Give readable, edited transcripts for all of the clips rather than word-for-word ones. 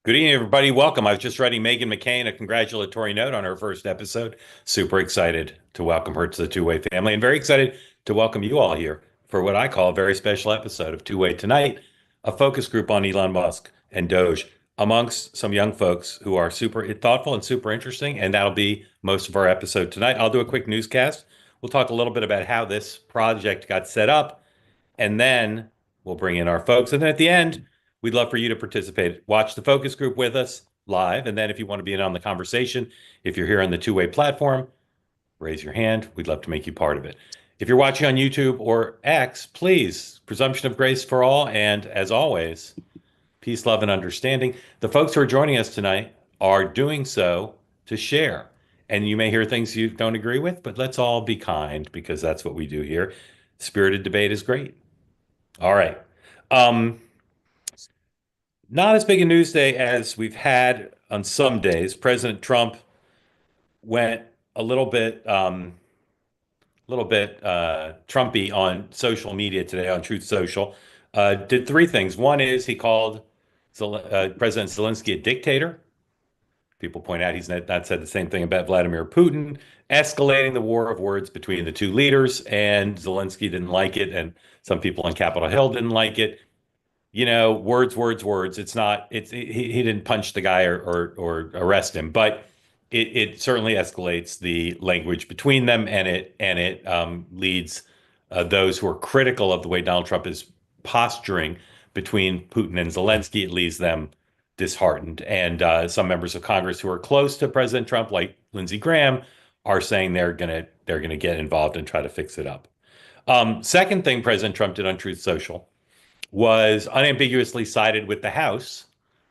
Good evening, everybody. Welcome. I was just writing Megan McCain a congratulatory note on her first episode. Super excited to welcome her to the Two-Way family and very excited to welcome you all here for what I call a very special episode of Two-Way Tonight, a focus group on Elon Musk and Doge amongst some young folks who are super thoughtful and super interesting. And that'll be most of our episode tonight. I'll do a quick newscast. We'll talk a little bit about how this project got set up and then we'll bring in our folks. And then at the end, we'd love for you to participate. Watch the focus group with us live. And then if you want to be in on the conversation, if you're here on the Two-Way platform, raise your hand. We'd love to make you part of it. If you're watching on YouTube or X, please, presumption of grace for all. And as always, peace, love, and understanding. The folks who are joining us tonight are doing so to share. And you may hear things you don't agree with, but let's all be kind because that's what we do here. Spirited debate is great. All right. Um, Not as big a news day as we've had on some days. President Trump went a little bit Trumpy on social media today on Truth Social. Did three things. One is he called President Zelensky a dictator. People point out he's not said the same thing about Vladimir Putin, escalating the war of words between the two leaders. And Zelensky didn't like it, and some people on Capitol Hill didn't like it. You know, words, words, words. It's not. He didn't punch the guy or arrest him, but it certainly escalates the language between them, and it leads those who are critical of the way Donald Trump is posturing between Putin and Zelensky. It leaves them disheartened, and some members of Congress who are close to President Trump, like Lindsey Graham, are saying they're gonna get involved and try to fix it up. Second thing President Trump did on Truth Social was unambiguously sided with the House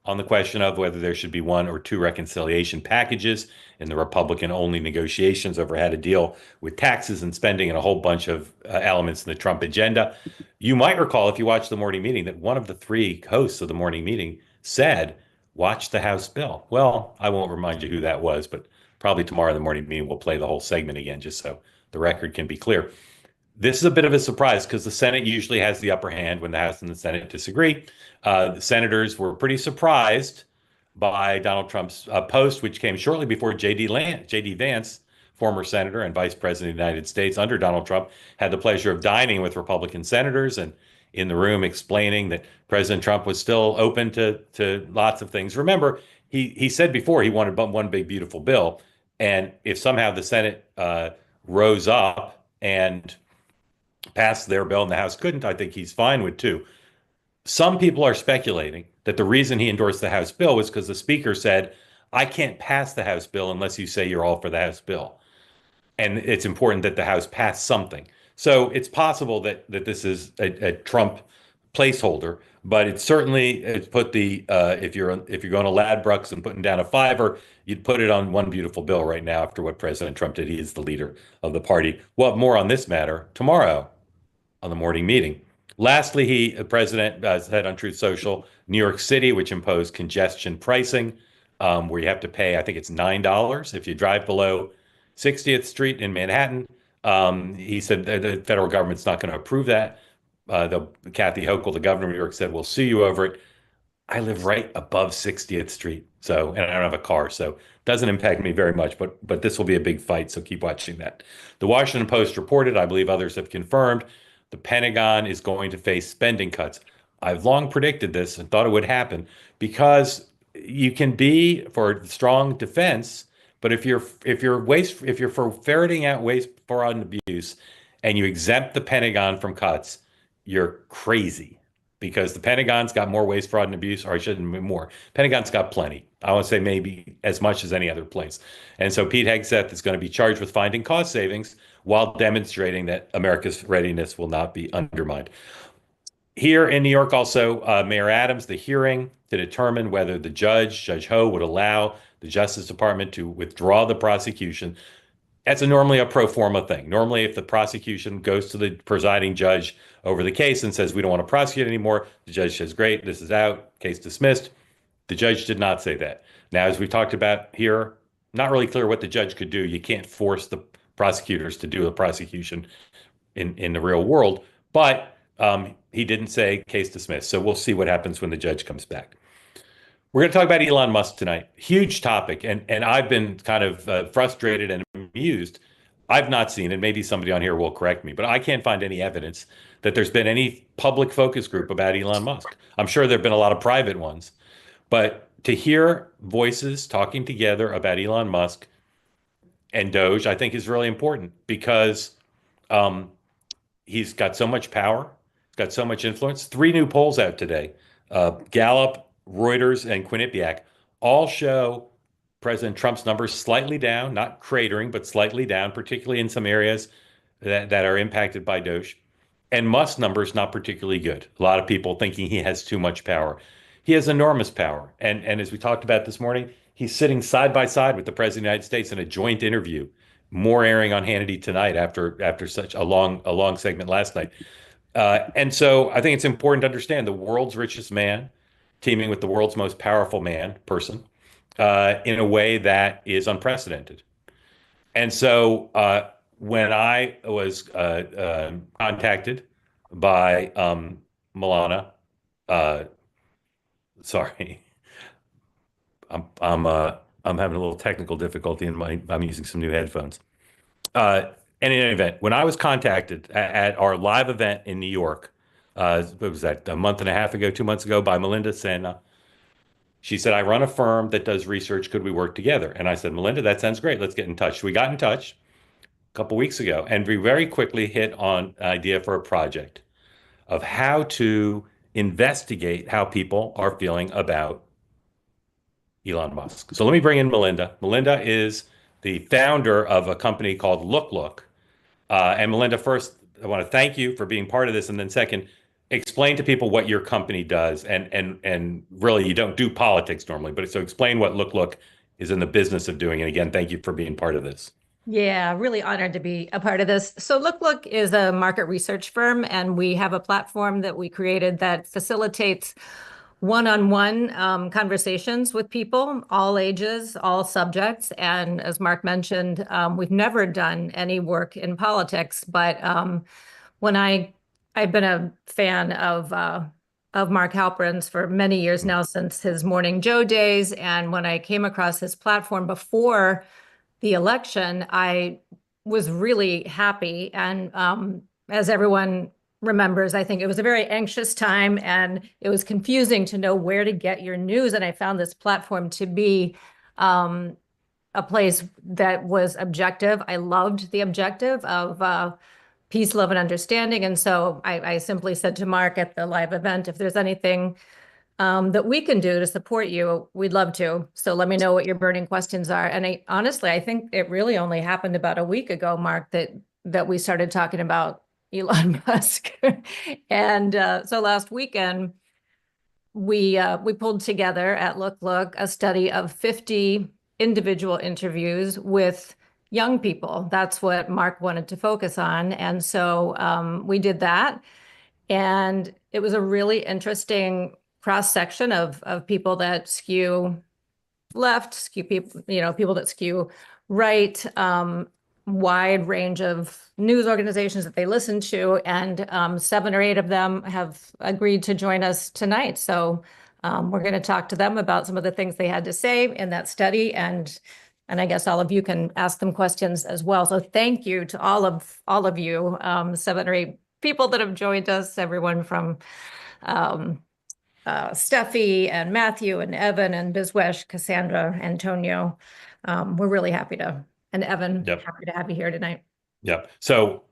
on the question of whether there should be one or two reconciliation packages in the Republican only negotiations over how to deal with taxes and spending and a whole bunch of elements in the Trump agenda. You might recall, if you watched the morning meeting, that one of the three hosts of the morning meeting said, "Watch the House bill." Well, I won't remind you who that was, but probably tomorrow in the morning meeting, we'll play the whole segment again just so the record can be clear. This is a bit of a surprise because the Senate usually has the upper hand when the House and the Senate disagree. The senators were pretty surprised by Donald Trump's post, which came shortly before J.D. Vance, former senator and vice president of the United States under Donald Trump, had the pleasure of dining with Republican senators and in the room explaining that President Trump was still open to lots of things. Remember, he said before he wanted one big beautiful bill, and if somehow the Senate rose up and passed their bill and the House couldn't, I think he's fine with two. Some people are speculating that the reason he endorsed the House bill was because the speaker said, "I can't pass the House bill unless you say you're all for the House bill." And it's important that the House pass something. So it's possible that this is a Trump placeholder, but it's put the if you're going to Ladbrokes and putting down a fiver, you'd put it on one beautiful bill right now after what President Trump did. He is the leader of the party. We'll have more on this matter tomorrow on the morning meeting. Lastly, the president said on Truth Social, New York City, which imposed congestion pricing, where you have to pay, I think it's $9 if you drive below 60th Street in Manhattan. He said the federal government's not going to approve that. Kathy Hochul, the governor of New York, said, "We'll sue you over it." I live right above 60th Street, and I don't have a car, so it doesn't impact me very much. But this will be a big fight, so keep watching that. The Washington Post reported, I believe others have confirmed, the Pentagon is going to face spending cuts. I've long predicted this and thought it would happen because you can be for strong defense, but if you're for ferreting out waste, fraud, and abuse, and you exempt the Pentagon from cuts, you're crazy because the Pentagon's got more waste, fraud, and abuse, or I shouldn't be more. Pentagon's got plenty. I want to say maybe as much as any other place. And so Pete Hegseth is going to be charged with finding cost savings while demonstrating that America's readiness will not be undermined. Here in New York, also, Mayor Adams, the hearing to determine whether Judge Ho, would allow the Justice Department to withdraw the prosecution. That's normally a pro forma thing. Normally, if the prosecution goes to the presiding judge over the case and says, "We don't want to prosecute anymore," the judge says, "Great, this is out, case dismissed." The judge did not say that. Now, as we talked about here, not really clear what the judge could do. You can't force the prosecutors to do a prosecution in the real world, but he didn't say case dismissed. So we'll see what happens when the judge comes back. We're going to talk about Elon Musk tonight. Huge topic, and I've been kind of frustrated and amused. I've not seen, and maybe somebody on here will correct me, but I can't find any evidence that there's been any public focus group about Elon Musk. I'm sure there have been a lot of private ones, but to hear voices talking together about Elon Musk and Doge, I think is really important because um, he's got so much power, he's got so much influence. Three new polls out today, Gallup, Reuters, and Quinnipiac, all show President Trump's numbers slightly down, not cratering, but slightly down, particularly in some areas that are impacted by Doge. And Musk's numbers not particularly good. A lot of people thinking he has too much power. He has enormous power. And as we talked about this morning, he's sitting side by side with the President of the United States in a joint interview, more airing on Hannity tonight after such a long segment last night. And so I think it's important to understand the world's richest man teaming with the world's most powerful person in a way that is unprecedented. And so when I was contacted by Milana, uh, sorry, I'm having a little technical difficulty in I'm using some new headphones. And in any event, when I was contacted at our live event in New York, what was that, a month and a half ago, 2 months ago, by Melinda Senna, she said, I run a firm that does research. Could we work together? And I said, Melinda, that sounds great. Let's get in touch. So we got in touch a couple weeks ago, and we very quickly hit on an idea for a project of how to investigate how people are feeling about Elon Musk. So let me bring in Melinda. Melinda is the founder of a company called Look. And Melinda, first, I want to thank you for being part of this. And then second, explain to people what your company does. And really, you don't do politics normally, but so explain what Look is in the business of doing. And again, thank you for being part of this. Yeah, really honored to be a part of this. So Look is a market research firm, and we have a platform that we created that facilitates one-on-one conversations with people, all ages, all subjects. And as Mark mentioned, we've never done any work in politics, but when I've been a fan of Mark Halperin's for many years now, since his Morning Joe days. And when I came across his platform before the election, I was really happy. And as everyone remembers, I think it was a very anxious time, and it was confusing to know where to get your news. And I found this platform to be a place that was objective. I loved the objective of peace, love, and understanding. And so I simply said to Mark at the live event, if there's anything that we can do to support you, we'd love to. So let me know what your burning questions are. And honestly, I think it really only happened about a week ago, Mark, that we started talking about Elon Musk. And so last weekend, we pulled together at Look a study of 50 individual interviews with young people. That's what Mark wanted to focus on. And so we did that. And it was a really interesting cross-section of people that skew left, skew people, people that skew right, wide range of news organizations that they listen to, and 7 or 8 of them have agreed to join us tonight. So we're going to talk to them about some of the things they had to say in that study, and I guess all of you can ask them questions as well. So thank you to all of you, 7 or 8 people that have joined us, everyone from Steffi and Matthew and Evan and Biswesh, Cassandra, Antonio. We're really happy to, and Evan, Yep. happy to have you here tonight. Yep. So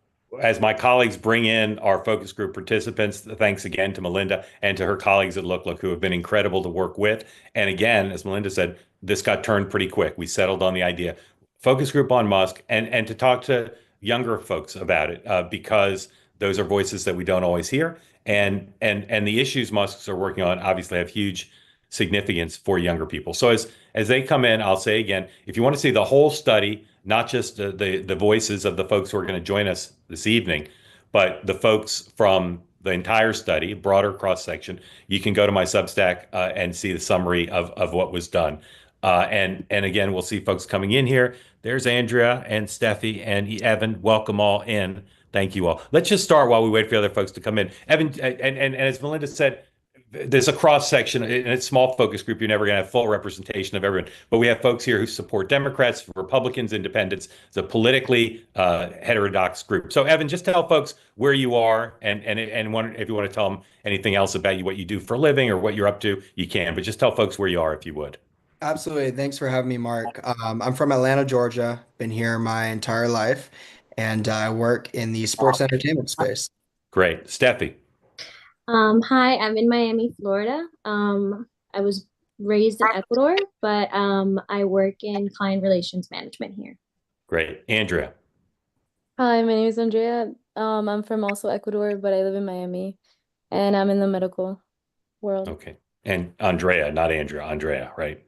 as my colleagues bring in our focus group participants, thanks again to Melinda and to her colleagues at Look, who have been incredible to work with. And again, as Melinda said, this got turned pretty quick. We settled on the idea, focus group on Musk, and to talk to younger folks about it, because those are voices that we don't always hear. And the issues Musks are working on obviously have huge significance for younger people. So as they come in, I'll say again, if you want to see the whole study, not just the voices of the folks who are going to join us this evening, but the folks from the entire study, broader cross section, you can go to my Substack and see the summary of what was done. And again, we'll see folks coming in here. There's Andrea and Steffi and Evan. Welcome all in. Thank you all. Let's just start while we wait for the other folks to come in. Evan, and as Melinda said, there's a cross section in a small focus group. You're never going to have full representation of everyone, but we have folks here who support Democrats, Republicans, Independents. It's a politically heterodox group. So, Evan, just tell folks where you are, and if you want to tell them anything else about you, what you do for a living or what you're up to, you can. But just tell folks where you are if you would. Absolutely. Thanks for having me, Mark. I'm from Atlanta, Georgia. Been here my entire life, and I work in the sports entertainment space. Great, Steffi. Hi, I'm in Miami, Florida. I was raised in Ecuador, but I work in client relations management here. Great, Andrea. Hi, my name is Andrea. I'm from also Ecuador, but I live in Miami, and I'm in the medical world. Okay, and Andrea, not Andrea. Andrea, right?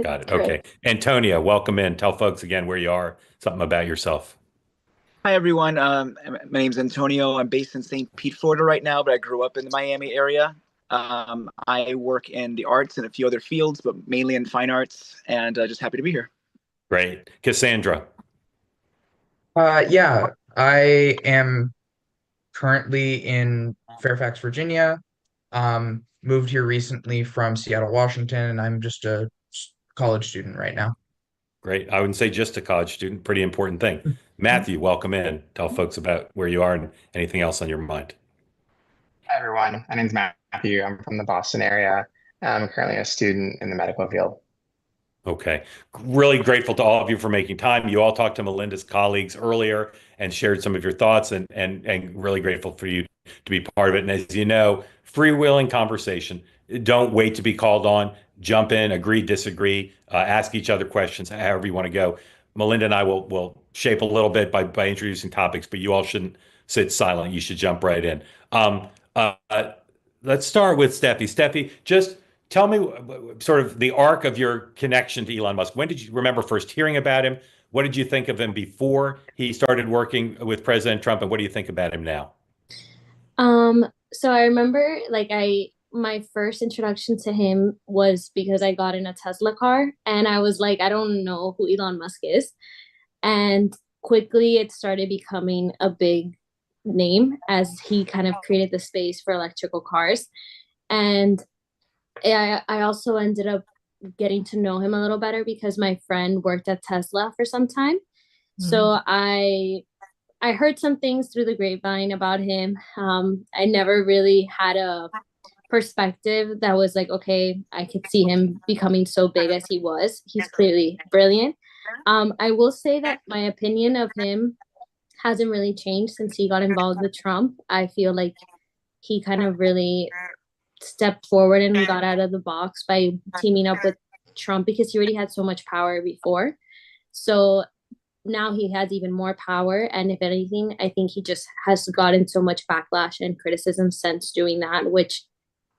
Got it. Correct. Okay, Antonia, welcome in. Tell folks again where you are. Something about yourself. Hi, everyone. My name's Antonio. I'm based in St. Pete, Florida right now, but I grew up in the Miami area. I work in the arts and a few other fields, but mainly in fine arts, and just happy to be here. Great, Cassandra. Yeah, I am currently in Fairfax, Virginia. Moved here recently from Seattle, Washington, and I'm just a college student right now. Great. I wouldn't say just a college student. Pretty important thing. Matthew, welcome in. Tell folks about where you are and anything else on your mind. Hi, everyone. My name's Matthew. I'm from the Boston area. I'm currently a student in the medical field. Okay. Really grateful to all of you for making time. You all talked to Melinda's colleagues earlier and shared some of your thoughts, and really grateful for you to be part of it. And as you know, freewheeling conversation. Don't wait to be called on. Jump in, agree, disagree, ask each other questions, however you want to go. Melinda and I will shape a little bit by introducing topics, but you all shouldn't sit silent. You should jump right in. Uh, let's start with Steffi. Steffi, just tell me sort of the arc of your connection to Elon Musk. When did you remember first hearing about him? What did you think of him before he started working with President Trump, and what do you think about him now? So I remember my first introduction to him was because I got in a Tesla car and I was like, I don't know who Elon Musk is. And quickly it started becoming a big name as he kind of created the space for electrical cars. And I also ended up getting to know him a little better because my friend worked at Tesla for some time. So I heard some things through the grapevine about him. I never really had a perspective that was like, okay, I could see him becoming so big as he was. He's clearly brilliant. I will say that my opinion of him hasn't really changed since he got involved with Trump. I feel like he kind of really stepped forward and got out of the box by teaming up with Trump because he already had so much power before. So now he has even more power. And if anything, I think he just has gotten so much backlash and criticism since doing that, which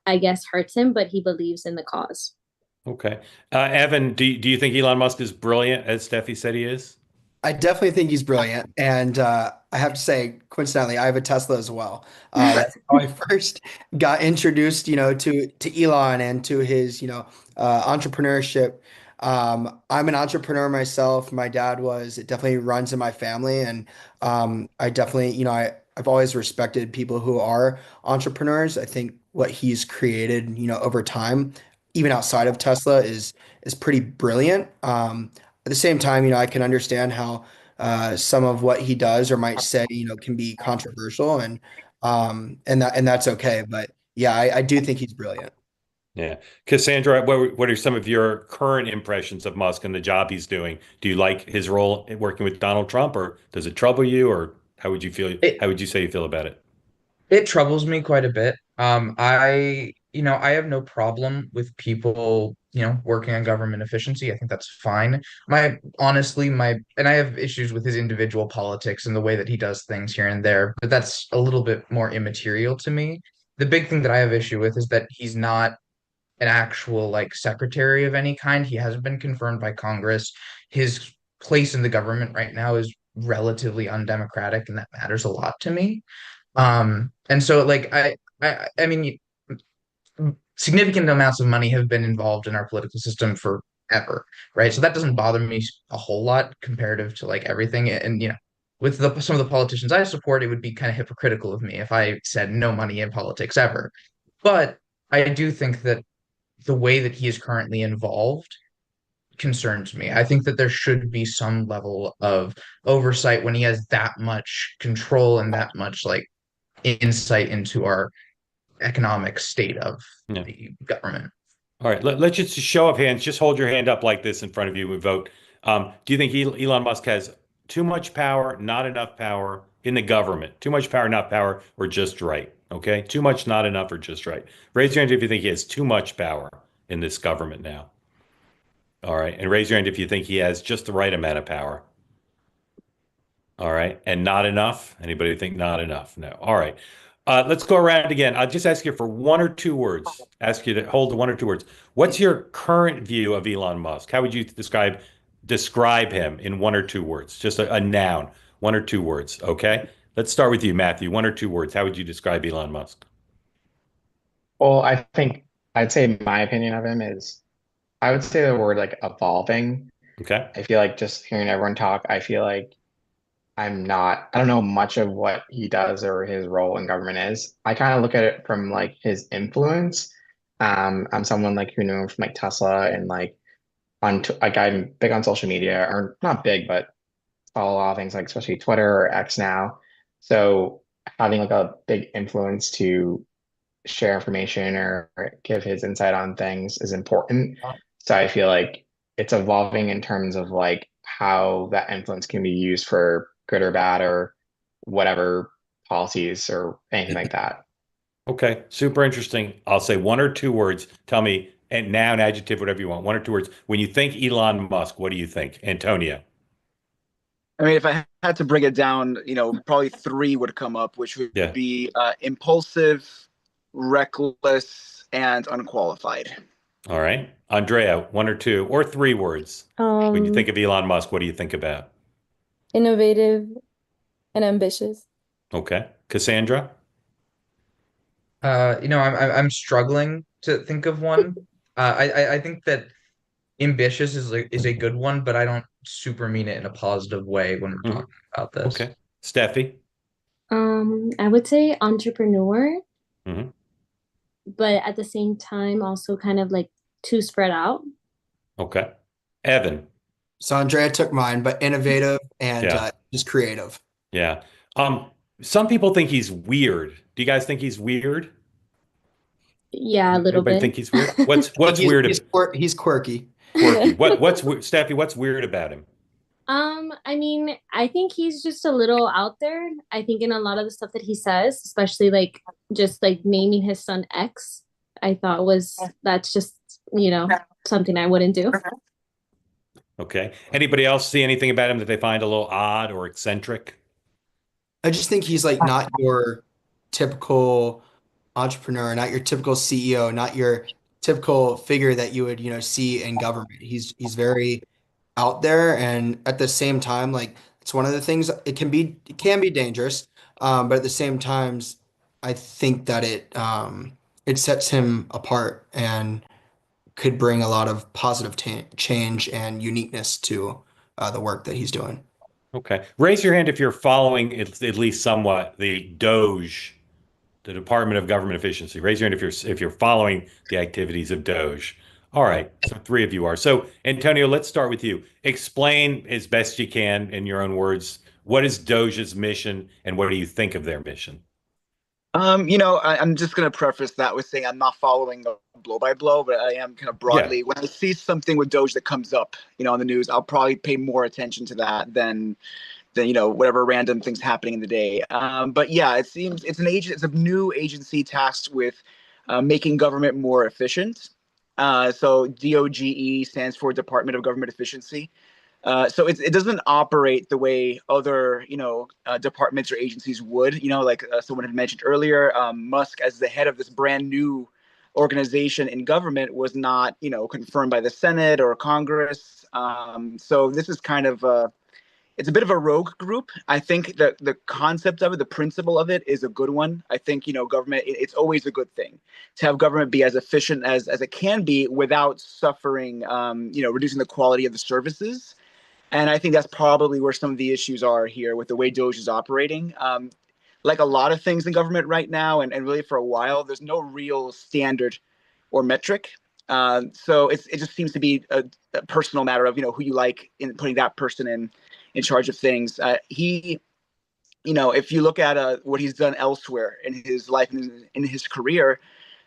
I guess hurts him, but he believes in the cause. Okay. Evan, do you think Elon Musk is brilliant, as Steffi said he is? I definitely think he's brilliant, and I have to say, coincidentally, I have a Tesla as well. That's how I first got introduced, to Elon and to his, entrepreneurship. I'm an entrepreneur myself. My dad was. It definitely runs in my family, and I definitely, I've always respected people who are entrepreneurs. I think what he's created, over time, even outside of Tesla, is pretty brilliant. At the same time, I can understand how some of what he does or might say, can be controversial, and that's okay. But yeah, I do think he's brilliant. Yeah. Cassandra, what are some of your current impressions of Musk and the job he's doing? Do you like his role in working with Donald Trump, or does it trouble you, or how would you feel? It How would you say you feel about it? it troubles me quite a bit. I have no problem with people, working on government efficiency. I think that's fine. And I have issues with his individual politics and the way that he does things here and there, but that's a little bit more immaterial to me. The big thing that I have issue with is that he's not an actual like secretary of any kind. He hasn't been confirmed by Congress. His place in the government right now is relatively undemocratic, and that matters a lot to me. And so like I mean, significant amounts of money have been involved in our political system forever, right? So that doesn't bother me a whole lot comparative to like everything. And with some of the politicians I support, it would be kind of hypocritical of me if I said no money in politics ever. But I do think that the way that he is currently involved concerns me. I think that there should be some level of oversight when he has that much control and that much like insight into our economic state of Yeah. the government. All right. Let's just show of hands. Just hold your hand up like this in front of you and vote. Do you think Elon Musk has too much power, not enough power in the government? Too much power, not power, or just right? Okay. Too much, not enough, or just right. Raise your hand if you think he has too much power in this government now. All right. And raise your hand if you think he has just the right amount of power. All right. And not enough? Anybody think not enough? No. All right. Let's go around again. I'll just ask you for one or two words. Ask you to hold one or two words. What's your current view of Elon Musk? How would you describe him in one or two words? Just a noun, one or two words. Okay. Let's start with you, Matthew. One or two words. How would you describe Elon Musk? Well, I think I'd say my opinion of him is I would say the word like evolving. Okay. I feel like just hearing everyone talk, I feel like I don't know much of what he does or his role in government is. I kind of look at it from like his influence. I'm someone like who knew him from like Tesla and like like I'm big on social media, or not big, but follow a lot of things like especially Twitter or X now. So having like a big influence to share information or give his insight on things is important. So I feel like it's evolving in terms of like how that influence can be used for good or bad or whatever policies or anything like that. Okay. Super interesting. I'll say one or two words. Tell me, and noun, adjective, whatever you want. One or two words. When you think Elon Musk, what do you think? Antonio. I mean, if I had to break it down, probably three would come up, which would Yeah. be impulsive, reckless, and unqualified. All right. Andrea, one or two or three words. When you think of Elon Musk, what do you think about? Innovative and ambitious. Okay. Cassandra? I'm struggling to think of one. I think that ambitious is a good one, but I don't super mean it in a positive way when we're Mhm. talking about this. Okay. Steffi? I would say entrepreneur, Hmm. but at the same time also kind of like too spread out. Okay. Evan? So Andrea took mine, but innovative and Yeah. just creative. Yeah. Some people think he's weird. Do you guys think he's weird? Yeah, a little Everybody bit. think he's weird? What's He's weird? he's, he's quirky. Quirky. What's Steffi, what's weird about him? I mean, I think he's just a little out there. I think in a lot of the stuff that he says, especially like just like naming his son X, I thought that's just, something I wouldn't do. Okay. Anybody else see anything about him that they find a little odd or eccentric? I just think he's like not your typical entrepreneur, not your typical CEO, not your typical figure that you would, see in government. He's very out there, and at the same time, like it's one of the things it can be dangerous, but at the same times, I think that it sets him apart and could bring a lot of positive change and uniqueness to the work that he's doing. Okay. Raise your hand if you're following at least somewhat the Doge, the Department of Government Efficiency. Raise your hand if you're following the activities of Doge. All right. So three of you are. So Antonio, let's start with you. Explain as best you can in your own words, what is Doge's mission and what do you think of their mission? I'm just going to preface that with saying I'm not following the blow by blow, but I am kind of broadly. Yeah. When I see something with Doge that comes up, on the news, I'll probably pay more attention to that than whatever random things happening in the day. But yeah, it seems it's a new agency tasked with making government more efficient. So DOGE stands for Department of Government Efficiency. So it doesn't operate the way other departments or agencies would. Like someone had mentioned earlier, Musk as the head of this brand new organization in government was not confirmed by the Senate or Congress. So this is kind of it's a bit of a rogue group. I think that the concept of it, the principle of it, is a good one. I think government. It's always a good thing to have government be as efficient as it can be without suffering, reducing the quality of the services. And I think that's probably where some of the issues are here with the way Doge is operating. Like a lot of things in government right now, and really for a while, there's no real standard or metric. So it just seems to be a personal matter of, who you like in putting that person in charge of things. He, if you look at what he's done elsewhere in his life and in his career,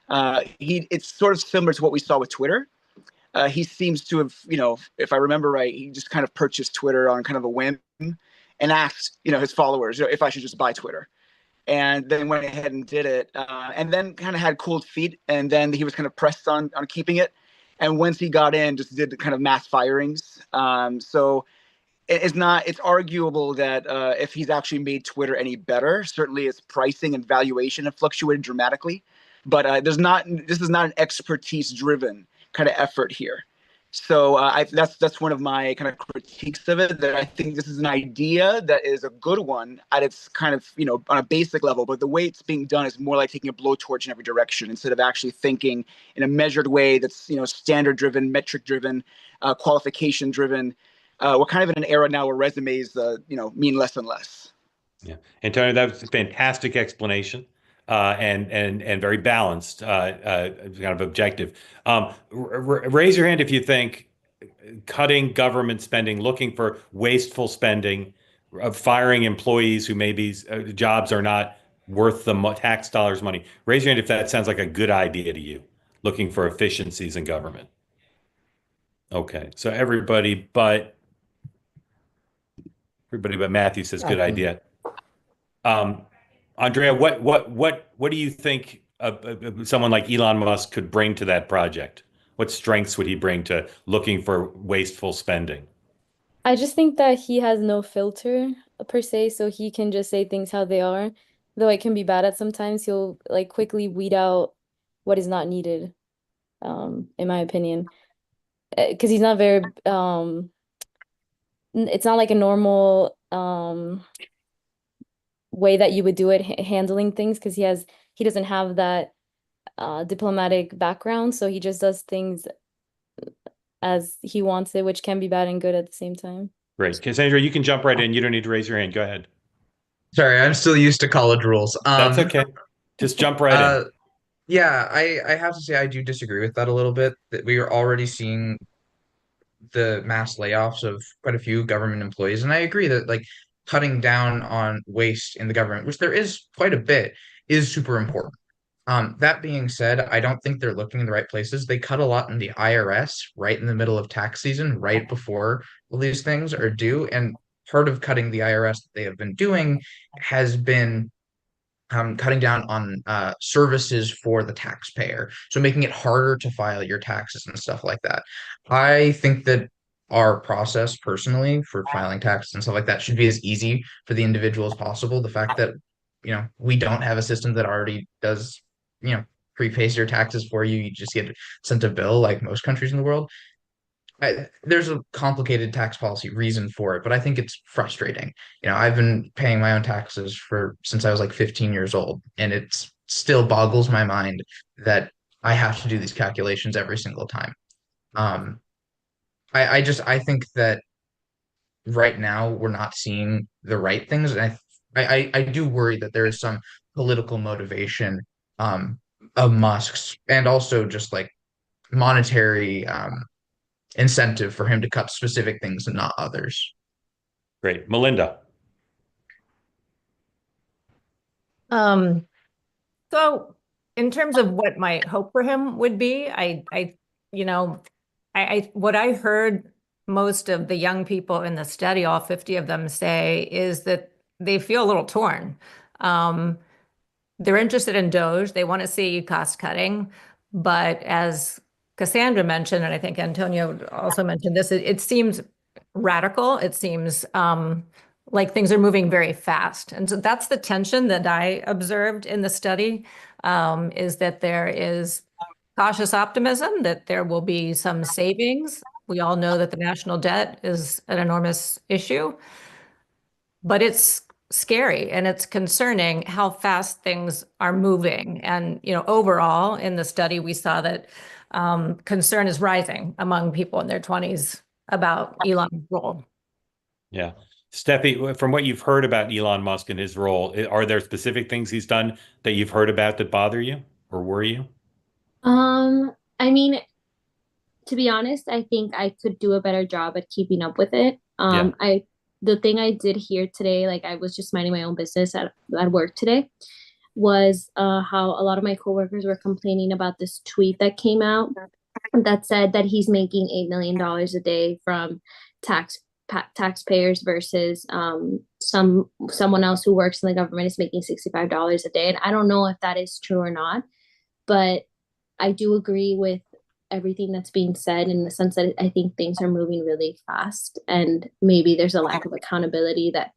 it's sort of similar to what we saw with Twitter. He seems to have, if I remember right, he just kind of purchased Twitter on kind of a whim and asked, his followers, if I should just buy Twitter. And then went ahead and did it, and then kind of had cold feet. And then he was kind of pressed on keeping it. And once he got in, just did the kind of mass firings. So it's arguable that if he's actually made Twitter any better, certainly its pricing and valuation have fluctuated dramatically. But this is not an expertise driven kind of effort here. So that's one of my kind of critiques of it, that I think this is an idea that is a good one at its kind of, on a basic level, but the way it's being done is more like taking a blowtorch in every direction instead of actually thinking in a measured way that's, standard driven, metric driven, qualification driven. We're kind of in an era now where resumes, mean less and less. Yeah. Antonio, that was a fantastic explanation. And very balanced, kind of objective. Raise your hand if you think cutting government spending, looking for wasteful spending, firing employees who maybe jobs are not worth the tax dollars money. Raise your hand if that sounds like a good idea to you, looking for efficiencies in government. Okay, so everybody but Matthew says good idea. Andrea, what do you think someone like Elon Musk could bring to that project? What strengths would he bring to looking for wasteful spending? I just think that he has no filter per se, so he can just say things how they are. Though it can be bad at sometimes, he'll like quickly weed out what is not needed, in my opinion. Because he's not very it's not like a normal way that you would do it, handling things, because he doesn't have that diplomatic background, so he just does things as he wants it, which can be bad and good at the same time. Great. Cassandra, you can jump right in. You don't need to raise your hand. Go ahead. Sorry, I'm still used to college rules. That's okay. Just jump right in. Yeah, I have to say I do disagree with that a little bit, that we are already seeing the mass layoffs of quite a few government employees. And I agree that like cutting down on waste in the government, which there is quite a bit, is super important. That being said, I don't think they're looking in the right places. They cut a lot in the IRS right in the middle of tax season, right before all these things are due. And part of cutting the IRS that they have been doing has been cutting down on services for the taxpayer. So making it harder to file your taxes and stuff like that. I think that our process personally for filing taxes and stuff like that should be as easy for the individual as possible. The fact that, we don't have a system that already does, prepays your taxes for you. You just get sent a bill like most countries in the world. There's a complicated tax policy reason for it, but I think it's frustrating. I've been paying my own taxes since I was like 15 years old, and it still boggles my mind that I have to do these calculations every single time. I think that right now we're not seeing the right things, and I do worry that there is some political motivation of Musk's, and also just like monetary incentive for him to cut specific things and not others. Great. Melinda. So in terms of what my hope for him would be, what I heard most of the young people in the study, all 50 of them, say is that they feel a little torn. They're interested in Doge. They want to see cost cutting, but as Cassandra mentioned, and I think Antonio also mentioned this, it seems radical. It seems like things are moving very fast. And so that's the tension that I observed in the study, is that there is cautious optimism that there will be some savings. We all know that the national debt is an enormous issue, but it's scary and it's concerning how fast things are moving. And, overall in the study, we saw that concern is rising among people in their 20s about Elon's role. Yeah. Steffi, from what you've heard about Elon Musk and his role, are there specific things he's done that you've heard about that bother you or worry you? I mean, to be honest, I think I could do a better job at keeping up with it. Yeah. The thing I did here today, like I was just minding my own business at work today, was how a lot of my coworkers were complaining about this tweet that came out that said that he's making $8 million a day from taxpayers versus someone else who works in the government is making $65 a day. And I don't know if that is true or not, but I do agree with everything that's being said in the sense that I think things are moving really fast and maybe there's a lack of accountability that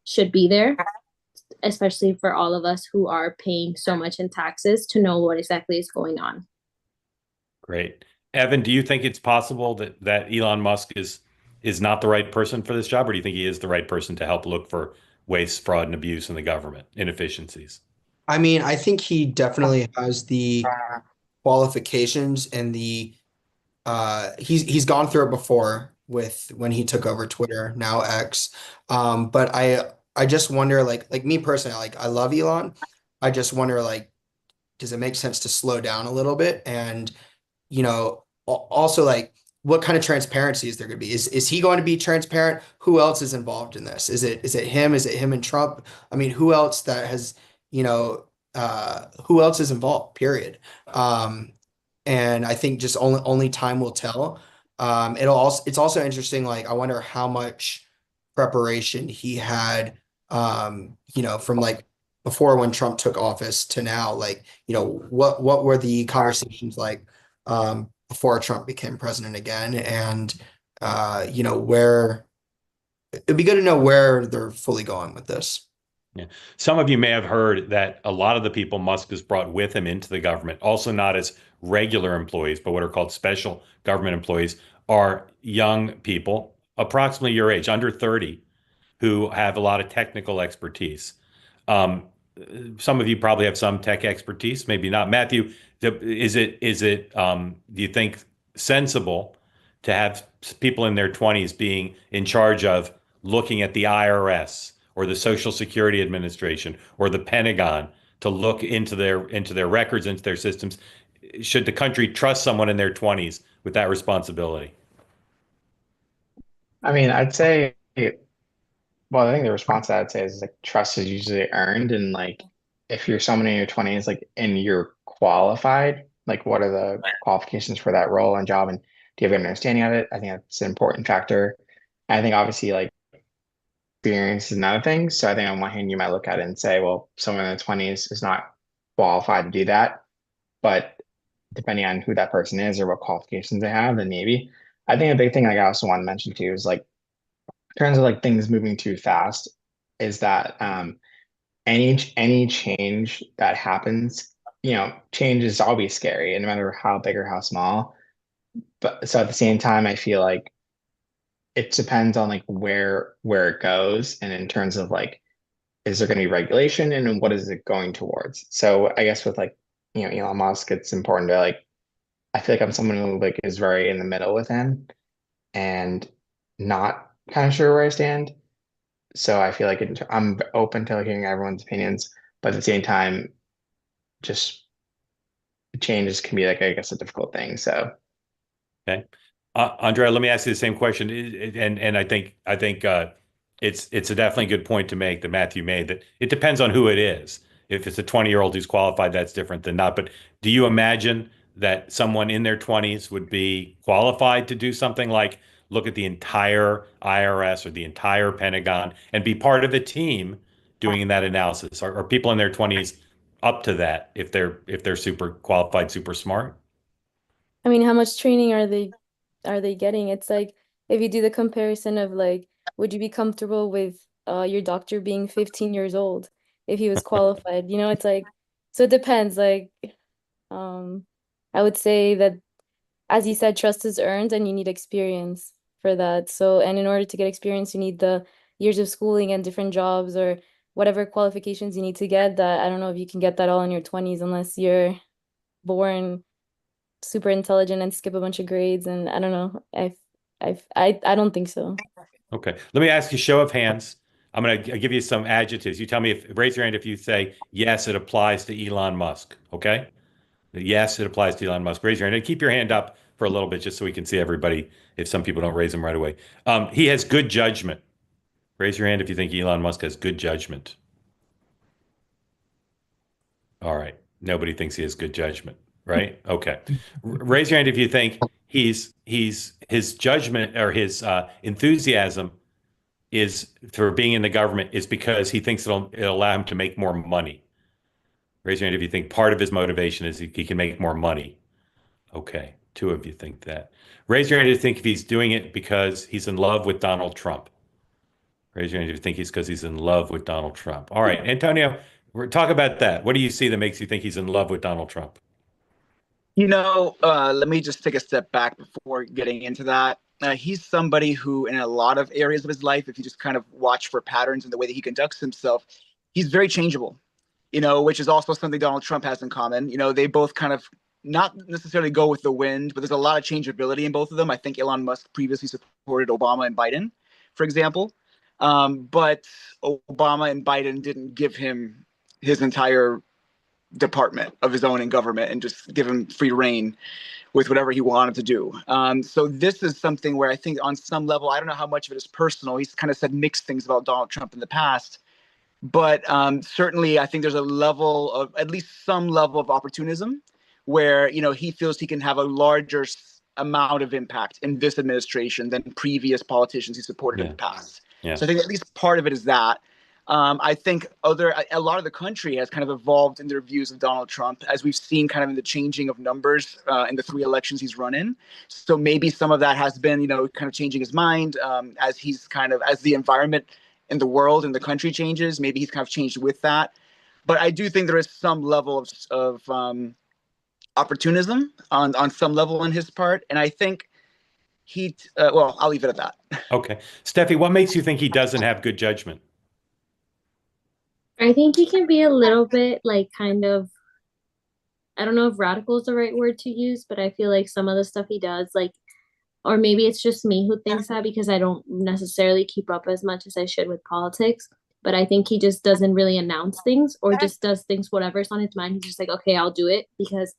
should be there, especially for all of us who are paying so much in taxes to know what exactly is going on. Great. Evan, do you think it's possible that Elon Musk is not the right person for this job, or do you think he is the right person to help look for waste, fraud, and abuse in the government, inefficiencies? I mean, I think he definitely has the qualifications and the he's gone through it before with when he took over Twitter, now X. But I just wonder, like me personally, like I love Elon. I just wonder, like, does it make sense to slow down a little bit? And also, like, what kind of transparency is there going to be? Is he going to be transparent? Who else is involved in this? Is it him? Is it him and Trump? I mean, who else that has, who else is involved, period. And I think just only time will tell. It's also interesting, like I wonder how much preparation he had, from like before when Trump took office to now, like, what were the conversations like before Trump became president again? And where it'd be good to know where they're fully going with this. Yeah. Some of you may have heard that a lot of the people Musk has brought with him into the government, also not as regular employees, but what are called special government employees, are young people, approximately your age, under 30, who have a lot of technical expertise. Um, some of you probably have some tech expertise, maybe not. Matthew, do you think sensible to have people in their 20s being in charge of looking at the IRS or the Social Security Administration or the Pentagon to look into their records, into their systems? Should the country trust someone in their 20s with that responsibility? I mean, I'd say, well, I think the response to that I'd say is like trust is usually earned. And like, if you're someone in your 20s, like, and you're qualified, like, what are the qualifications for that role and job? And do you have an understanding of it? I think that's an important factor. And I think obviously, like, experience is another thing. So I think on one hand, you might look at it and say, well, someone in their 20s is not qualified to do that. But depending on who that person is or what qualifications they have, then maybe. I think a big thing like I also want to mention too is like in terms of like things moving too fast, is that any change that happens, change is always scary, and no matter how big or how small. But so at the same time, I feel like it depends on like where it goes, and in terms of like, is there going to be regulation and what is it going towards? So I guess with like, Elon Musk, it's important to like, I feel like I'm someone who like is very in the middle with him and not kind of sure where I stand. So I feel like I'm open to hearing everyone's opinions, but at the same time, just changes can be like, I guess, a difficult thing. So Okay. Andrea, let me ask you the same question. And I think it's a definitely good point to make that Matthew made, that it depends on who it is. If it's a 20-year-old who's qualified, that's different than not. But do you imagine that someone in their 20s would be qualified to do something like look at the entire IRS or the entire Pentagon and be part of a team doing that analysis? Are people in their 20s up to that if they're super qualified, super smart? I mean, how much training are they getting? It's like if you do the comparison of like, would you be comfortable with your doctor being 15 years old if he was qualified? It's like, so it depends. Like, um, I would say that, as you said, trust is earned and you need experience for that. So, and in order to get experience, you need the years of schooling and different jobs or whatever qualifications you need to get that. I don't know if you can get that all in your 20s unless you're born super intelligent and skip a bunch of grades. And I don't know. I don't think so. Okay. Let me ask you show of hands. I'm going to give you some adjectives. You tell me raise your hand if you say, yes, it applies to Elon Musk. Okay. Yes, it applies to Elon Musk. Raise your hand and keep your hand up for a little bit just so we can see everybody if some people don't raise them right away. He has good judgment. Raise your hand if you think Elon Musk has good judgment. All right. Nobody thinks he has good judgment, right? Okay. Raise your hand if you think his judgment or his enthusiasm is for being in the government is because he thinks it'll allow him to make more money. Raise your hand if you think part of his motivation is he can make more money. Okay. Two of you think that. Raise your hand if you think if he's doing it because he's in love with Donald Trump. Raise your hand if you think he's because he's in love with Donald Trump. All right, Antonio, talk about that. What do you see that makes you think he's in love with Donald Trump? Let me just take a step back before getting into that. He's somebody who, in a lot of areas of his life, if you just kind of watch for patterns in the way that he conducts himself, he's very changeable, which is also something Donald Trump has in common. They both kind of not necessarily go with the wind, but there's a lot of changeability in both of them. I think Elon Musk previously supported Obama and Biden, for example. But Obama and Biden didn't give him his entire department of his own in government and just give him free reign with whatever he wanted to do. So this is something where I think on some level, I don't know how much of it is personal. He's kind of said mixed things about Donald Trump in the past. But certainly, I think there's at least some level of opportunism where, he feels he can have a larger amount of impact in this administration than previous politicians he supported in the past. Yeah. So I think at least part of it is that. I think a lot of the country has kind of evolved in their views of Donald Trump, as we've seen kind of in the changing of numbers in the 3 elections he's run in. So maybe some of that has been, kind of changing his mind as the environment in the world and the country changes. Maybe he's kind of changed with that. But I do think there is some level of opportunism on some level on his part. And I think I'll leave it at that. Okay. Steffi, what makes you think he doesn't have good judgment? I think he can be a little bit kind of, I don't know if radical is the right word to use, but I feel like some of the stuff he does, or maybe it's just me who thinks that because I don't necessarily keep up as much as I should with politics. But I think he just doesn't really announce things or just does things, whatever's on his mind. He's just like, okay, I'll do it because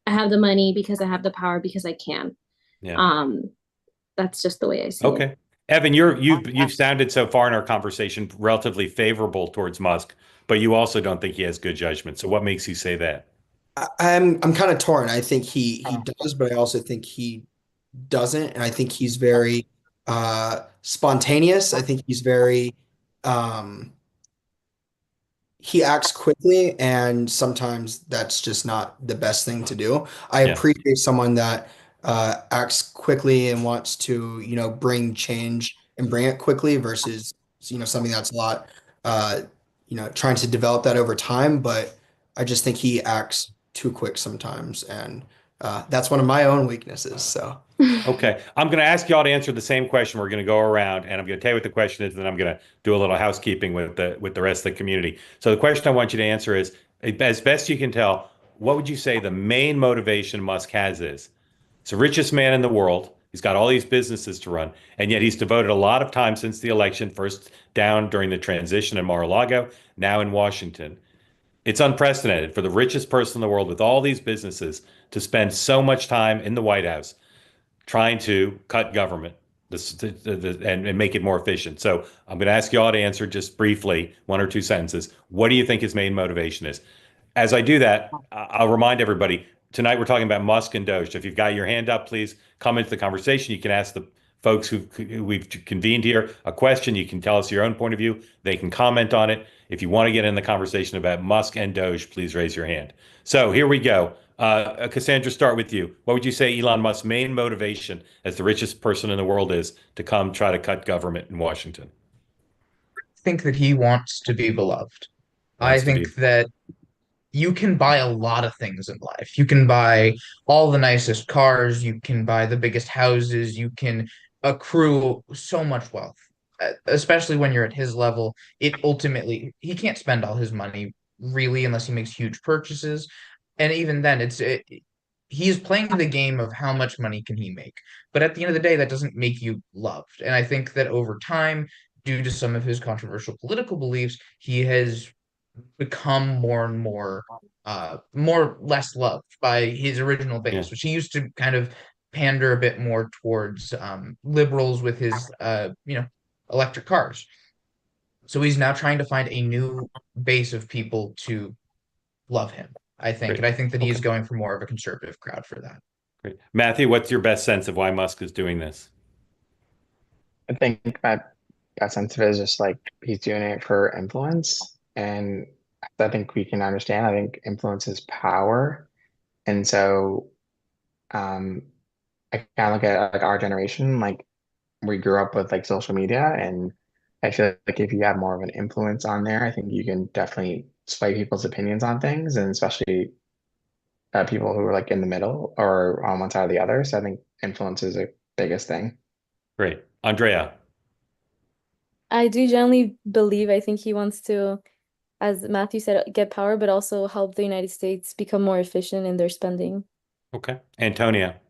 I have the money, because I have the power, because I can. Yeah. That's just the way I see it. Okay. Evan, you've sounded so far in our conversation relatively favorable towards Musk, but you also don't think he has good judgment. So what makes you say that? I'm kind of torn. I think he does, but I also think he doesn't, and I think he's very spontaneous. I think he's very he acts quickly, and sometimes that's just not the best thing to do. I Yeah. appreciate someone that acts quickly and wants to, bring change and bring it quickly versus, something that's a lot, trying to develop that over time. But I just think he acts too quick sometimes, and that's one of my own weaknesses. So. Okay. I'm going to ask y'all to answer the same question. We're going to go around and I'm going to tell you what the question is, and then I'm going to do a little housekeeping with the rest of the community. So the question I want you to answer is, as best you can tell, what would you say the main motivation Musk has is? He's the richest man in the world. He's got all these businesses to run, and yet he's devoted a lot of time since the election, first down during the transition in Mar-a-Lago, now in Washington. It's unprecedented for the richest person in the world with all these businesses to spend so much time in the White House trying to cut government and make it more efficient. So I'm going to ask you all to answer just briefly, 1 or 2 sentences. What do you think his main motivation is? As I do that, I'll remind everybody, tonight we're talking about Musk and Doge. So if you've got your hand up, please come into the conversation. You can ask the folks who we've convened here a question. You can tell us your own point of view. They can comment on it. If you want to get in the conversation about Musk and Doge, please raise your hand. So here we go. Cassandra, start with you. What would you say Elon Musk's main motivation as the richest person in the world is to come try to cut government in Washington? I think that he wants to be beloved. I Wants to think be. that you can buy a lot of things in life. You can buy all the nicest cars, you can buy the biggest houses, you can accrue so much wealth. Especially when you're at his level, he can't spend all his money really unless he makes huge purchases. And even then, he's playing the game of how much money can he make. But at the end of the day, that doesn't make you loved. And I think that over time, due to some of his controversial political beliefs, he has become more and more less loved by his original base, Yeah. which he used to kind of pander a bit more towards liberals with his electric cars. So he's now trying to find a new base of people to love him, I think. Great. And I think that he's Okay. going for more of a conservative crowd for that. Great. Matthew, what's your best sense of why Musk is doing this? I think that sense of it is just like he's doing it for influence. And I think we can understand, I think influence is power. And so um, I kind of look at like our generation, like we grew up with like social media, and I feel like if you have more of an influence on there, I think you can definitely sway people's opinions on things, and especially people who are like in the middle or on one side or the other. So I think influence is the biggest thing. Great. Andrea. I do generally believe, I think he wants to, as Matthew said, get power, but also help the United States become more efficient in their spending. Okay. Antonia.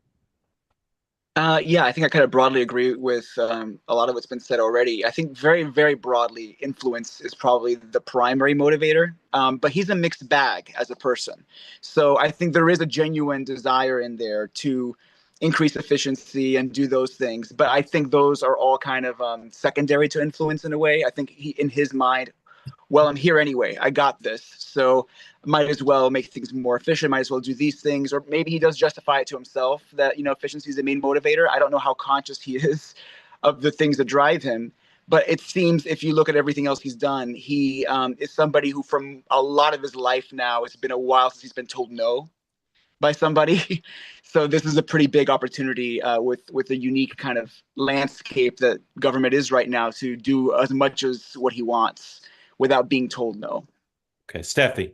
Yeah, I think I kind of broadly agree with a lot of what's been said already. I think very, very broadly, influence is probably the primary motivator, but he's a mixed bag as a person. So I think there is a genuine desire in there to increase efficiency and do those things. But I think those are all kind of secondary to influence in a way. I think in his mind, well, I'm here anyway. I got this. So might as well make things more efficient, might as well do these things. Or maybe he does justify it to himself that, efficiency is the main motivator. I don't know how conscious he is of the things that drive him. But it seems if you look at everything else he's done, he is somebody who from a lot of his life now, it's been a while since he's been told no by somebody. So this is a pretty big opportunity with a unique kind of landscape that government is right now to do as much as what he wants without being told no. Okay. Steffi.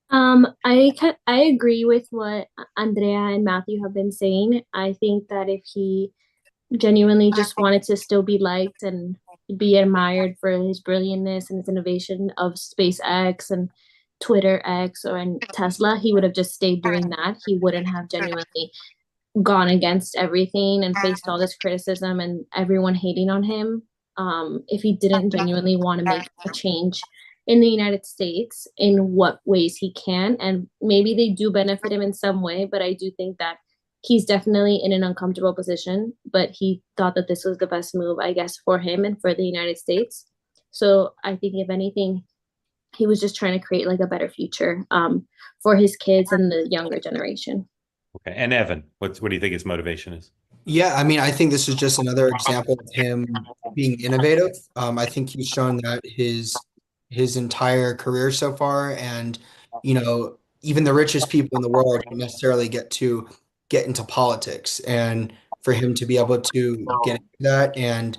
I agree with what Andrea and Matthew have been saying. I think that if he genuinely just wanted to still be liked and be admired for his brilliantness and his innovation of SpaceX and Twitter X or and Tesla, he would have just stayed doing that. He wouldn't have genuinely gone against everything and faced all this criticism and everyone hating on him. If he didn't genuinely want to make a change in the United States, in what ways he can. And maybe they do benefit him in some way, but I do think that he's definitely in an uncomfortable position. But he thought that this was the best move, I guess, for him and for the United States. So I think, if anything, he was just trying to create like a better future for his kids and the younger generation. Okay. And Evan, what do you think his motivation is? Yeah, I mean, I think this is just another example of him being innovative. I think he's shown that his entire career so far, and even the richest people in the world don't necessarily get into politics, and for him to be able to get into that and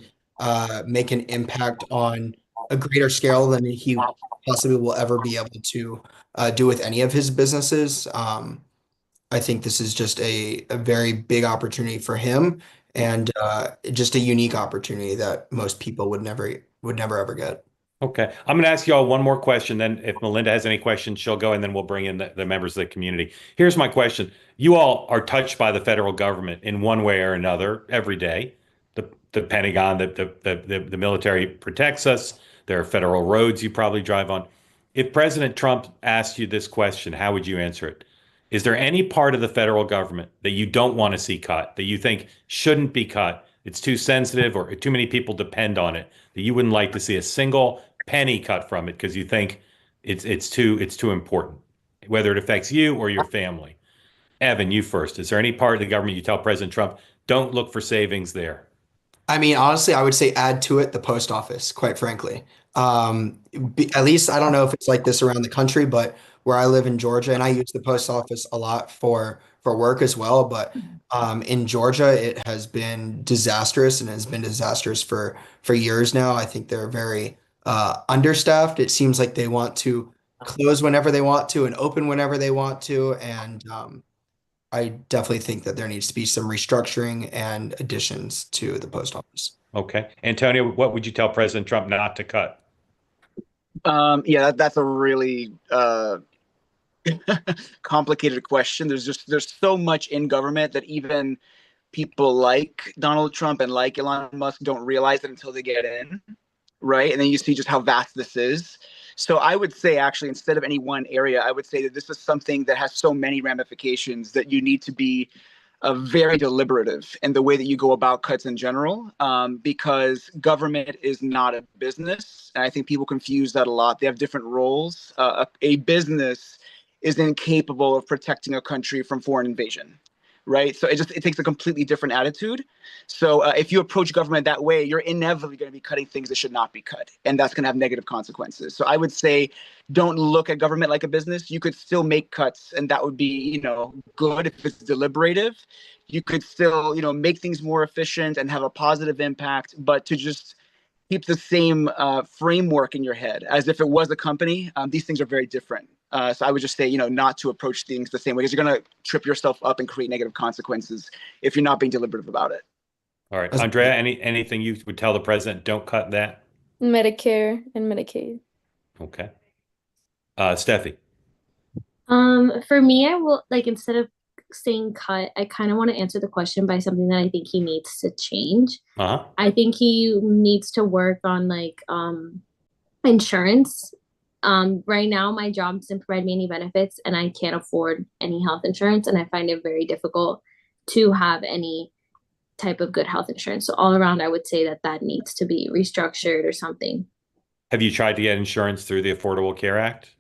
make an impact on a greater scale than he possibly will ever be able to do with any of his businesses. I think this is just a very big opportunity for him, and just a unique opportunity that most people would never ever get. Okay. I'm going to ask you all one more question. Then if Melinda has any questions, she'll go, and then we'll bring in the members of the community. Here's my question. You all are touched by the federal government in one way or another every day. The Pentagon, the military protects us. There are federal roads you probably drive on. If President Trump asked you this question, how would you answer it? Is there any part of the federal government that you don't want to see cut, that you think shouldn't be cut? It's too sensitive or too many people depend on it, that you wouldn't like to see a single penny cut from it because you think it's too important, whether it affects you or your family. Evan, you first. Is there any part of the government you tell President Trump, don't look for savings there? I mean, honestly, I would say add to it the post office, quite frankly. At least I don't know if it's like this around the country, but where I live in Georgia, and I use the post office a lot for work as well, but in Georgia, it has been disastrous and has been disastrous for years now. I think they're very understaffed. It seems like they want to close whenever they want to and open whenever they want to, and I definitely think that there needs to be some restructuring and additions to the post office. Okay. Antonio, what would you tell President Trump not to cut? Yeah, that's a really complicated question. There's so much in government that even people like Donald Trump and like Elon Musk don't realize it until they get in, right? And then you see just how vast this is. So I would say, actually, instead of any one area, I would say that this is something that has so many ramifications that you need to be very deliberative in the way that you go about cuts in general, because government is not a business. And I think people confuse that a lot. They have different roles. A business is incapable of protecting a country from foreign invasion, right? So it takes a completely different attitude. So if you approach government that way, you're inevitably going to be cutting things that should not be cut, and that's going to have negative consequences. So I would say, don't look at government like a business. You could still make cuts, and that would be, good if it's deliberative. You could still, make things more efficient and have a positive impact, but to just keep the same framework in your head as if it was a company. These things are very different. So I would just say, not to approach things the same way, because you're going to trip yourself up and create negative consequences if you're not being deliberative about it. All right, Andrea, anything you would tell the president? Don't cut that. Medicare and Medicaid. Okay. Steffi. For me, I will like, instead of saying cut, I kind of want to answer the question by something that I think he needs to change. Uh-huh. I think he needs to work on insurance. Right now, my job doesn't provide me any benefits, and I can't afford any health insurance, and I find it very difficult to have any type of good health insurance. So all around, I would say that needs to be restructured or something. Have you tried to get insurance through the Affordable Care Act?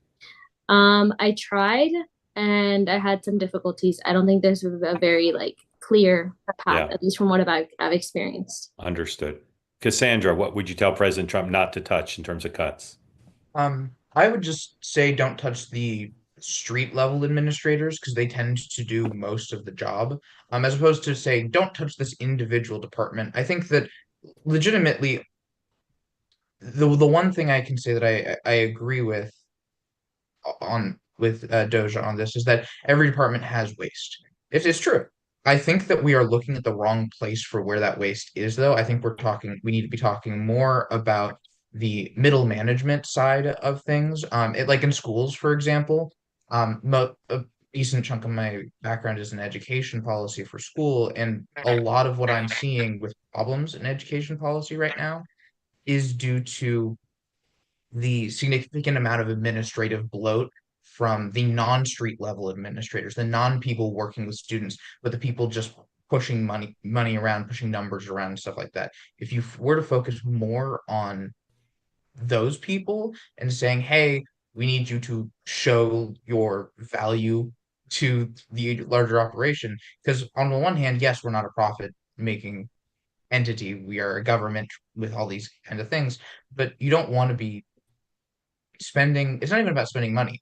I tried, and I had some difficulties. I don't think there's a very clear path, at least from what I've experienced. Understood. Cassandra, what would you tell President Trump not to touch in terms of cuts? I would just say don't touch the street level administrators, because they tend to do most of the job, as opposed to saying don't touch this individual department. I think that legitimately the one thing I can say that I agree with Doge on this is that every department has waste. It's true. I think that we are looking at the wrong place for where that waste is, though. I think we need to be talking more about the middle management side of things. Like in schools, for example, a decent chunk of my background is in education policy for school, and a lot of what I'm seeing with problems in education policy right now is due to the significant amount of administrative bloat from the non-street level administrators, the non-people working with students, but the people just pushing money around, pushing numbers around, and stuff like that. If you were to focus more on those people and saying, hey, we need you to show your value to the larger operation, because on the one hand, yes, we're not a profit-making entity. We are a government with all these kind of things, but you don't want to be spending. It's not even about spending money.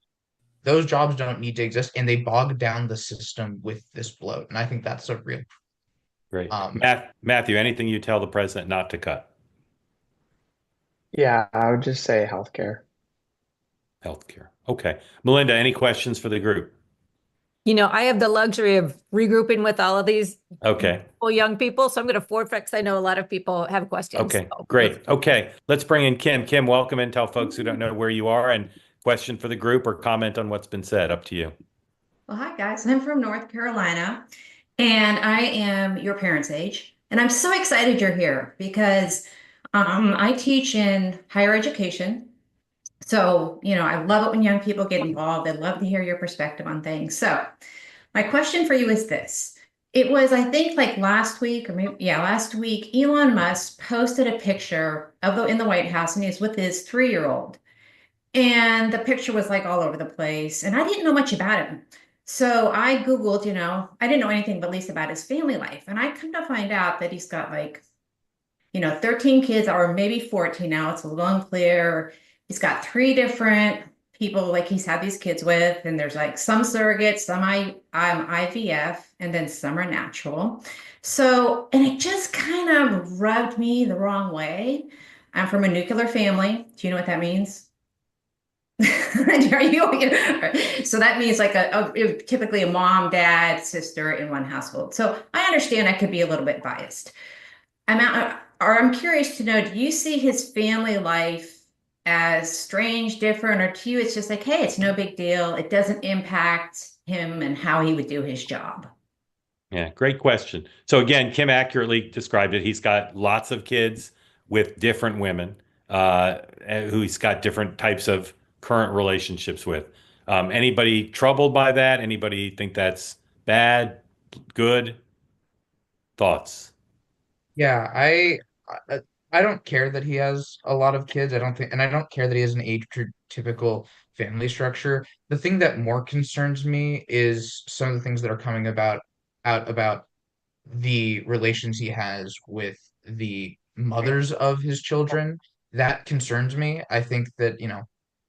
Those jobs don't need to exist, and they bog down the system with this bloat. And I think that's a real great. Matthew, anything you tell the president not to cut? Yeah, I would just say healthcare. Healthcare. Okay. Melinda, any questions for the group? I have the luxury of regrouping with all of these young people, so I'm going to forfeit because I know a lot of people have questions. Okay, so. great. Okay, let's bring in Kim. Kim, welcome, and tell folks who don't know where you are and question for the group or comment on what's been said. Up to you. Well, hi, guys. I'm from North Carolina, and I am your parents' age. And I'm so excited you're here because I teach in higher education. So, I love it when young people get involved. I'd love to hear your perspective on things. So my question for you is this. It was, I think, last week, last week, Elon Musk posted a picture in the White House, and he's with his 3-year-old. And the picture was all over the place. And I didn't know much about him. So I Googled, I didn't know anything but least about his family life. And I come to find out that he's got 13 kids, or maybe 14 now. It's a little unclear. He's got 3 different people he's had these kids with, and there's some surrogates, some IVF, and then some are natural. So, and it just kind of rubbed me the wrong way. I'm from a nuclear family. Do you know what that means? Are you? So that means typically a mom, dad, sister in one household. So I understand I could be a little bit biased. I'm curious to know, do you see his family life as strange, different, or to you it's just hey, it's no big deal. It doesn't impact him and how he would do his job? Yeah, great question. So again, Kim accurately described it. He's got lots of kids with different women, who he's got different types of current relationships with. Anybody troubled by that? Anybody think that's bad, good? Thoughts? Yeah, I I don't care that he has a lot of kids. I don't think, and I don't care that he has an age typical family structure. The thing that more concerns me is some of the things that are coming out about the relations he has with the mothers of his children. That concerns me. I think that,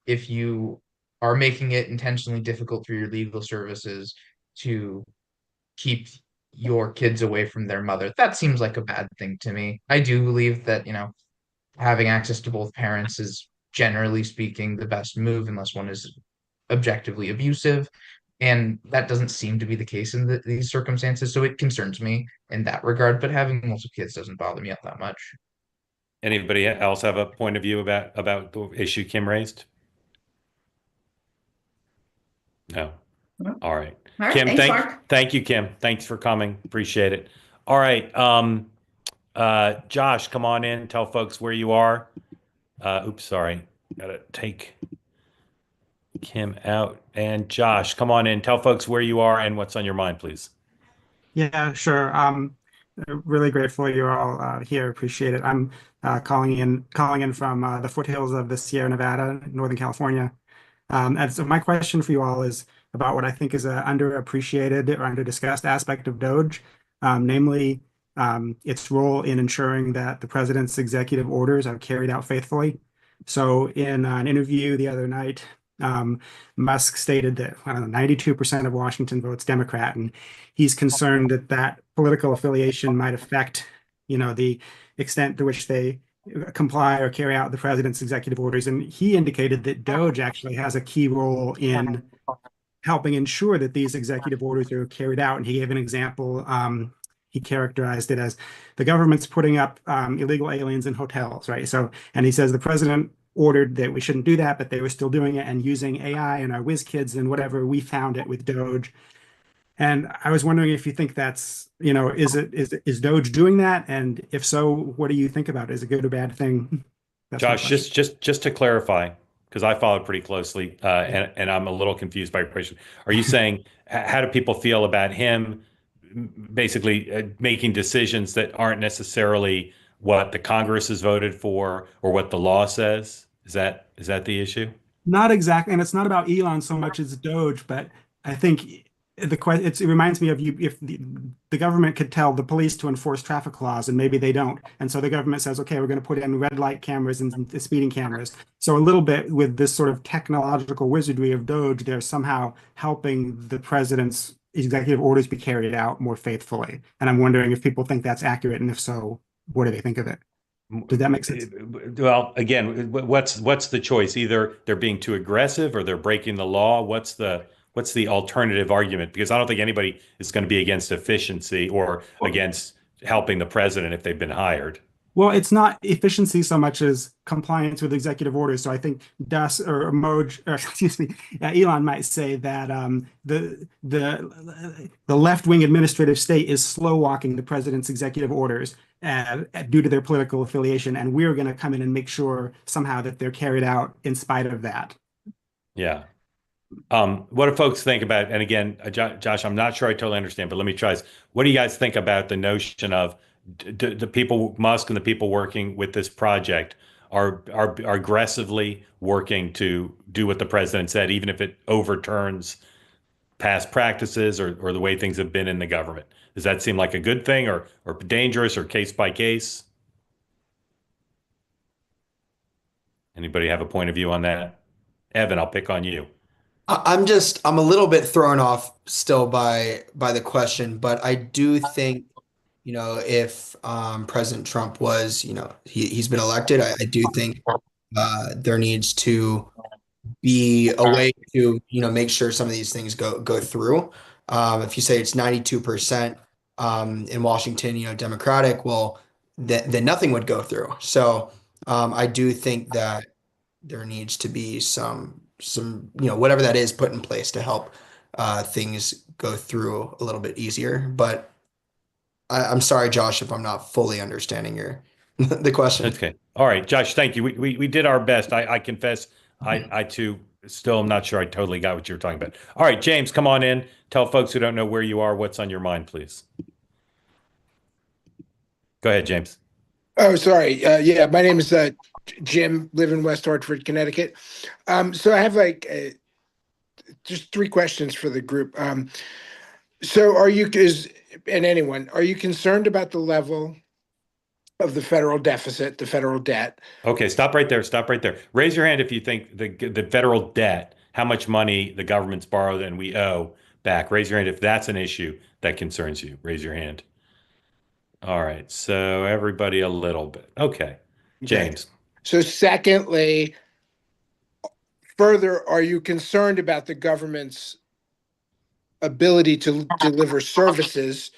if you are making it intentionally difficult for your legal services to keep your kids away from their mother, that seems like a bad thing to me. I do believe that, having access to both parents is generally speaking the best move unless one is objectively abusive. And that doesn't seem to be the case in these circumstances. So it concerns me in that regard. But having multiple kids doesn't bother me all that much. Anybody else have a point of view about the issue Kim raised? No. No. All right. All right, Kim, thanks, Mark. thank you, Kim. Thanks for coming. Appreciate it. All right. Josh, come on in. Tell folks where you are. Oops, sorry. Gotta take Kim out. And Josh, come on in. Tell folks where you are and what's on your mind, please. Yeah, sure. Really grateful you're all here. Appreciate it. I'm calling in from the foothills of the Sierra Nevada, Northern California. And so my question for you all is about what I think is an underappreciated or underdiscussed aspect of Doge, namely its role in ensuring that the president's executive orders are carried out faithfully. So in an interview the other night, Musk stated that, I don't know, 92% of Washington votes Democrat, and he's concerned that that political affiliation might affect, the extent to which they comply or carry out the president's executive orders. And he indicated that Doge actually has a key role in helping ensure that these executive orders are carried out. And he gave an example. He characterized it as the government's putting up illegal aliens in hotels, right? So, and he says the president ordered that we shouldn't do that, but they were still doing it and using AI and our whiz kids and whatever. We found it with Doge. And I was wondering if you think that's, is Doge doing that? And if so, what do you think about it? Is it a good or bad thing? That's Josh, just to clarify, because I followed pretty closely, and I'm a little confused by your question. Are you saying how do people feel about him basically making decisions that aren't necessarily what the Congress has voted for or what the law says? Is that the issue? Not exactly, and it's not about Elon so much as Doge, but I think it reminds me of you if the government could tell the police to enforce traffic laws and maybe they don't, and so the government says, okay, we're going to put in red light cameras and speeding cameras. So a little bit with this sort of technological wizardry of Doge, they're somehow helping the president's executive orders be carried out more faithfully. And I'm wondering if people think that's accurate, and if so, what do they think of it? Does that make sense? Well, again, what's the choice? Either they're being too aggressive or they're breaking the law. What's the alternative argument? Because I don't think anybody is going to be against efficiency or against helping the president if they've been hired. Well, it's not efficiency so much as compliance with executive orders. So I think Elon might say that the left-wing administrative state is slow walking the president's executive orders due to their political affiliation, and we're going to come in and make sure somehow that they're carried out in spite of that. Yeah. What do folks think about? And again, Josh, I'm not sure I totally understand, but let me try this. What do you guys think about the notion of the people, Musk and the people working with this project are aggressively working to do what the president said, even if it overturns past practices or the way things have been in the government? Does that seem like a good thing or dangerous or case by case? Anybody have a point of view on that? Evan, I'll pick on you. I'm a little bit thrown off still by the question, but I do think, if President Trump was, he's been elected, I do think there needs to be a way to, make sure some of these things go through. If you say it's 92% in Washington, Democratic, well, then nothing would go through. So I do think that there needs to be some whatever that is put in place to help things go through a little bit easier. But I'm sorry, Josh, if I'm not fully understanding the question. Okay. All right, Josh, thank you. We did our best. I confess I too still am not sure I totally got what you were talking about. All right, James, come on in. Tell folks who don't know where you are what's on your mind, please. Go ahead, James. Oh, sorry. Yeah, my name is Jim, live in West Hartford, Connecticut. So I have just three questions for the group. So are you, and anyone, are you concerned about the level of the federal deficit, the federal debt? Okay, stop right there. Stop right there. Raise your hand if you think the federal debt, how much money the government's borrowed and we owe back. Raise your hand if that's an issue that concerns you. Raise your hand. All right, so everybody a little bit. Okay, James. So secondly, further, are you concerned about the government's ability to deliver services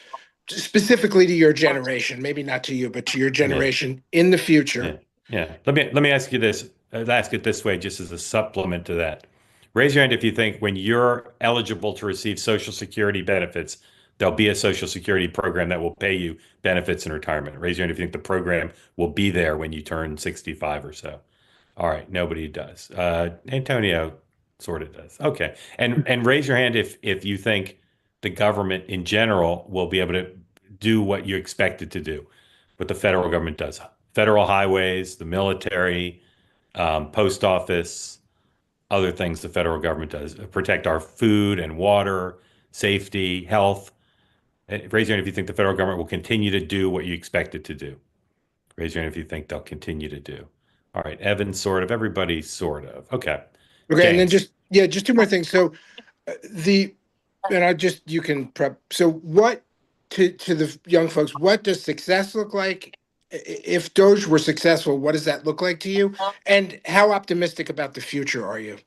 specifically to your generation, maybe not to you, but to your generation in the future? Yeah. Let me ask you this. Ask it this way, just as a supplement to that. Raise your hand if you think when you're eligible to receive Social Security benefits, there'll be a Social Security program that will pay you benefits in retirement. Raise your hand if you think the program will be there when you turn 65 or so. All right, nobody does. Antonio sort of does. Okay, and raise your hand if you think the government in general will be able to do what you expect it to do, what the federal government does. Federal highways, the military, post office, other things the federal government does, protect our food and water, safety, health. Raise your hand if you think the federal government will continue to do what you expect it to do. Raise your hand if you think they'll continue to do. All right, Evan, sort of. Everybody, sort of. Okay. Okay, and then James. just two more things. So you can prep. So what to the young folks, what does success look like? If Doge were successful, what does that look like to you? And how optimistic about the future are you?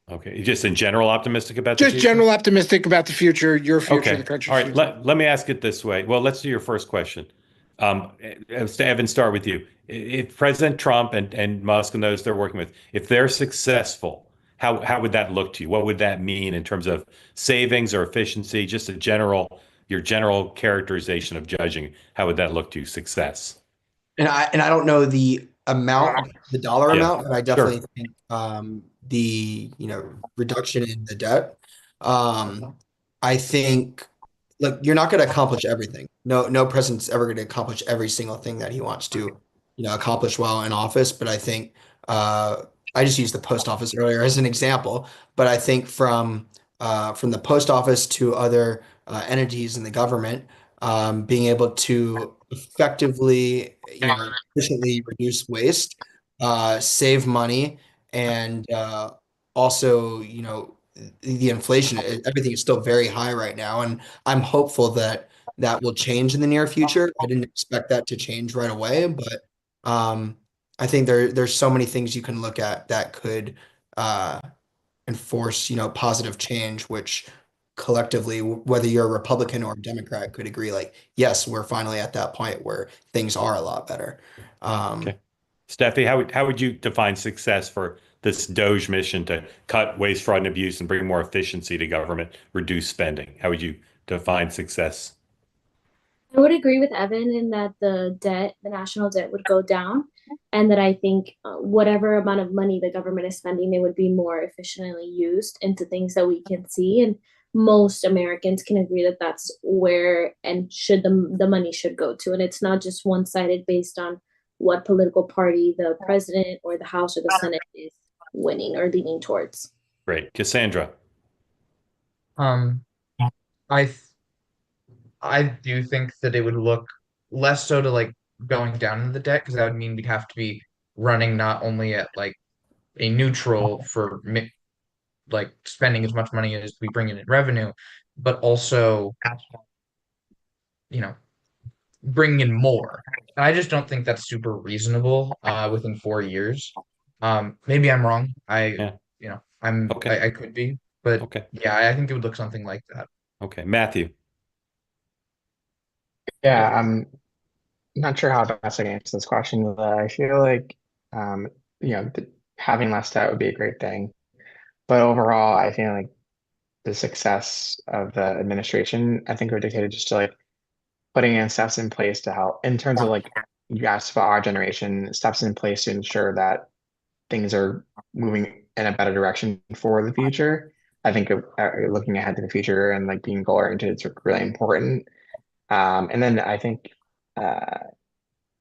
Okay, just in general optimistic about the Just future? general optimistic about the future, your future, Okay. the country's All right. future. Let me ask it this way. Well, let's do your first question. Evan, start with you. If President Trump and Musk and those they're working with, if they're successful, how would that look to you? What would that mean in terms of savings or efficiency? Just your general characterization of judging. How would that look to you? Success. And I don't know the amount, the dollar Yeah, amount, but I definitely sure. think the reduction in the debt. I think, look, you're not going to accomplish everything. No president's ever going to accomplish every single thing that he wants to, accomplish while in office. But I think I just used the post office earlier as an example. But I think from the post office to other entities in the government, being able to effectively, efficiently reduce waste, save money, and also, the inflation, everything is still very high right now, and I'm hopeful that that will change in the near future. I didn't expect that to change right away, but I think there's so many things you can look at that could enforce, positive change, which collectively, whether you're a Republican or a Democrat, could agree, like, yes, we're finally at that point where things are a lot better. Okay. Steffi, how would you define success for this Doge mission to cut waste, fraud, and abuse and bring more efficiency to government, reduce spending? How would you define success? I would agree with Evan in that the national debt would go down, and that I think whatever amount of money the government is spending, they would be more efficiently used into things that we can see. And most Americans can agree that that's where and should the money should go to. And it's not just one-sided based on what political party the president or the House or the Senate is winning or leaning towards. Great. Cassandra. Um, I th I do think that it would look less so to like going down in the debt, because that would mean we'd have to be running not only at like a neutral for like spending as much money as we bring in revenue, but also, you know, bringing in more. And I just don't think that's super reasonable within 4 years. Maybe I'm wrong. Yeah. Okay. I could be, but Okay. yeah, I think it would look something like that. Okay. Matthew. Yeah, I'm not sure how best I can answer this question, but I feel like having less debt would be a great thing. But overall, I feel like the success of the administration, I think, are dictated just to like putting in steps in place to help in terms of like you asked about our generation, steps in place to ensure that things are moving in a better direction for the future. I think looking ahead to the future and like being goal oriented is really important. And then I think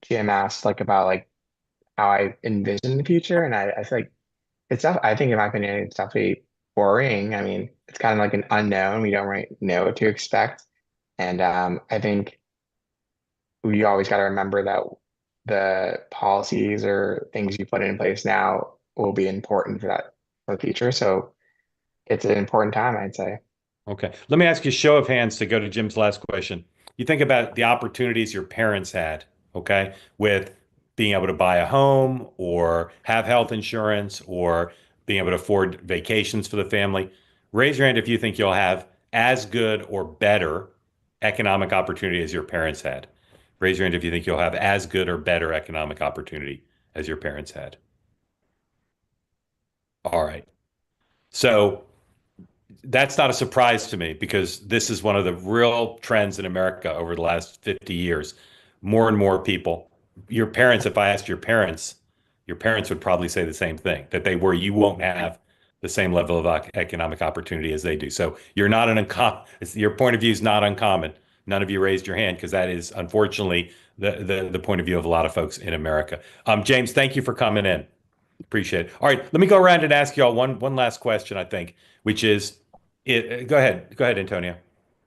Jim asked like about like how I envision the future, and I feel like I think in my opinion, it's definitely boring. I mean, it's kind of like an unknown. We don't really know what to expect. And I think we always got to remember that the policies or things you put in place now will be important for the future. So it's an important time, I'd say. Okay. Let me ask you a show of hands to go to Jim's last question. You think about the opportunities your parents had, okay, with being able to buy a home or have health insurance or being able to afford vacations for the family. Raise your hand if you think you'll have as good or better economic opportunity as your parents had. Raise your hand if you think you'll have as good or better economic opportunity as your parents had. All right. So that's not a surprise to me because this is one of the real trends in America over the last 50 years. More and more people, your parents, if I asked your parents would probably say the same thing, that you won't have the same level of economic opportunity as they do. So you're not your point of view is not uncommon. None of you raised your hand because that is unfortunately the point of view of a lot of folks in America. James, thank you for coming in. Appreciate it. All right, let me go around and ask y'all one last question, I think, which is go ahead, Antonio.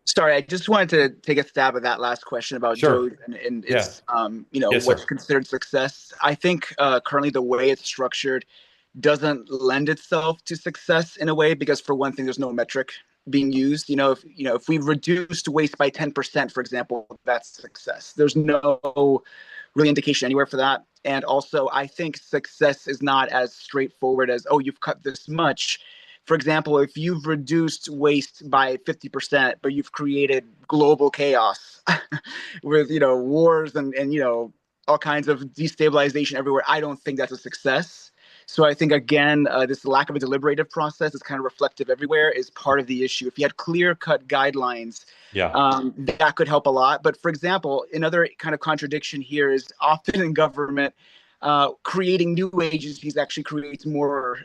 Sorry, I just wanted to take a stab at that last question about Sure. Doge and Yeah. its, Yes, what's sir. considered success. I think currently the way it's structured doesn't lend itself to success in a way because for one thing, there's no metric being used. If we've reduced waste by 10%, for example, that's success. There's no really indication anywhere for that. And also, I think success is not as straightforward as, oh, you've cut this much. For example, if you've reduced waste by 50%, but you've created global chaos with, wars and all kinds of destabilization everywhere, I don't think that's a success. So I think, again, this lack of a deliberative process is kind of reflective everywhere is part of the issue. If you had clear-cut guidelines, that could help a lot. But for example, another kind of contradiction here is often in government, creating new agencies actually creates more,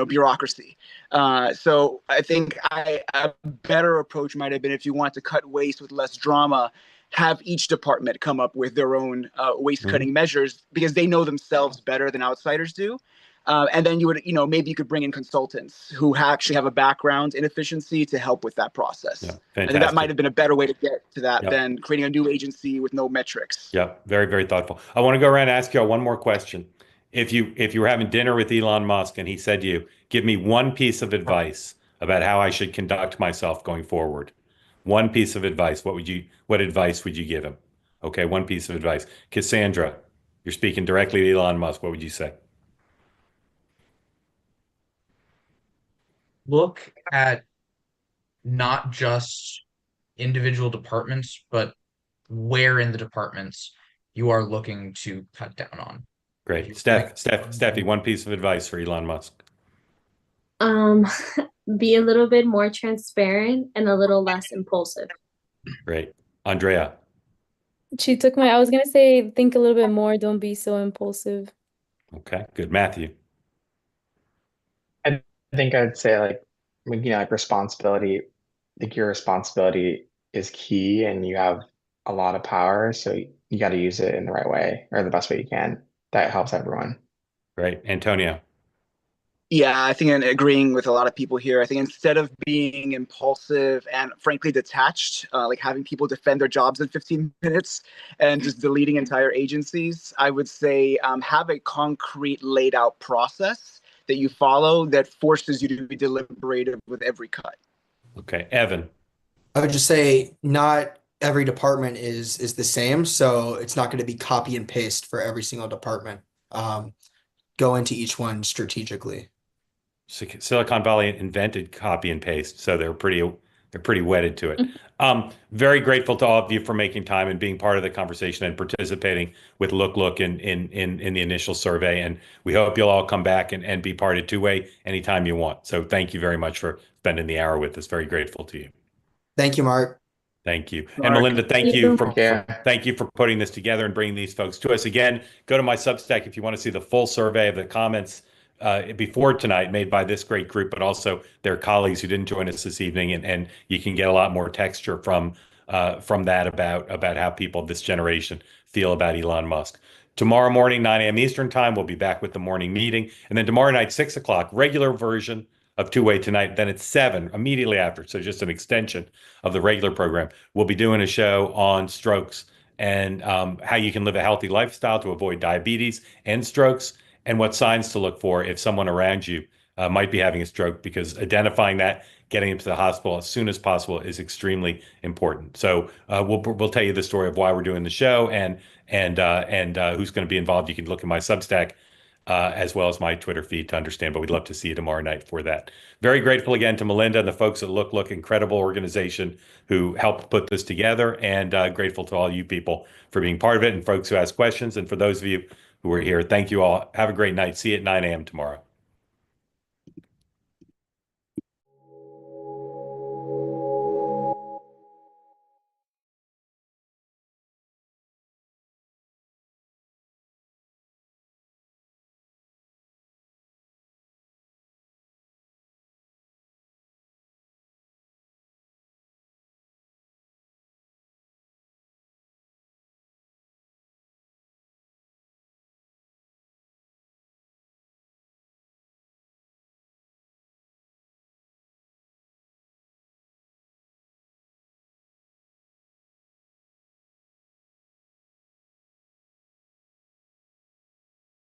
bureaucracy. So I think a better approach might have been if you want to cut waste with less drama, have each department come up with their own waste cutting measures because they know themselves better than outsiders do. And then you would, maybe you could bring in consultants who actually have a background in efficiency to help with that process. Yeah, I think that might have been a better way to get to that than creating a new agency with no metrics. Yeah, very, very thoughtful. I want to go around and ask you one more question. If you were having dinner with Elon Musk and he said to you, give me one piece of advice about how I should conduct myself going forward. One piece of advice, what advice would you give him? Okay, one piece of advice. Cassandra, you're speaking directly to Elon Musk. What would you say? Look at not just individual departments, but where in the departments you are looking to cut down on. Great. Steffi, one piece of advice for Elon Musk. Be a little bit more transparent and a little less impulsive. Great. Andrea. I was gonna say, think a little bit more, don't be so impulsive. Okay, good. Matthew. I think I'd say like responsibility, like your responsibility is key and you have a lot of power. So you got to use it in the right way or the best way you can. That helps everyone. Great. Antonio. Yeah, I think I'm agreeing with a lot of people here. I think instead of being impulsive and frankly detached, like having people defend their jobs in 15 minutes and just deleting entire agencies, I would say have a concrete laid out process that you follow that forces you to be deliberative with every cut. Okay. Evan. I would just say not every department is the same, so it's not going to be copy and paste for every single department. Go into each one strategically. Silicon Valley invented copy and paste, so they're pretty wedded to it. Very grateful to all of you for making time and being part of the conversation and participating with Look in the initial survey. And we hope you'll all come back and be part of two-way anytime you want. So thank you very much for spending the hour with us. Very grateful to you. Thank you, Mark. Thank you. Mark. And Melinda, thank you for putting this together and bringing these folks to us. Again, go to my Substack if you want to see the full survey of the comments before tonight made by this great group, but also their colleagues who didn't join us this evening, and you can get a lot more texture from that about how people of this generation feel about Elon Musk. Tomorrow morning, 9 a.m. Eastern time, we'll be back with the morning meeting, and then tomorrow night, 6 o'clock, regular version of Two-Way Tonight. Then it's 7 immediately after, so just an extension of the regular program. We'll be doing a show on strokes and how you can live a healthy lifestyle to avoid diabetes and strokes, and what signs to look for if someone around you might be having a stroke, because identifying that, getting them to the hospital as soon as possible is extremely important. So we'll tell you the story of why we're doing the show and who's going to be involved. You can look at my Substack as well as my Twitter feed to understand, but we'd love to see you tomorrow night for that. Very grateful again to Melinda and the folks at Look, incredible organization who helped put this together, and grateful to all you people for being part of it and folks who asked questions. And for those of you who are here, thank you all. Have a great night. See you at 9 a.m. tomorrow.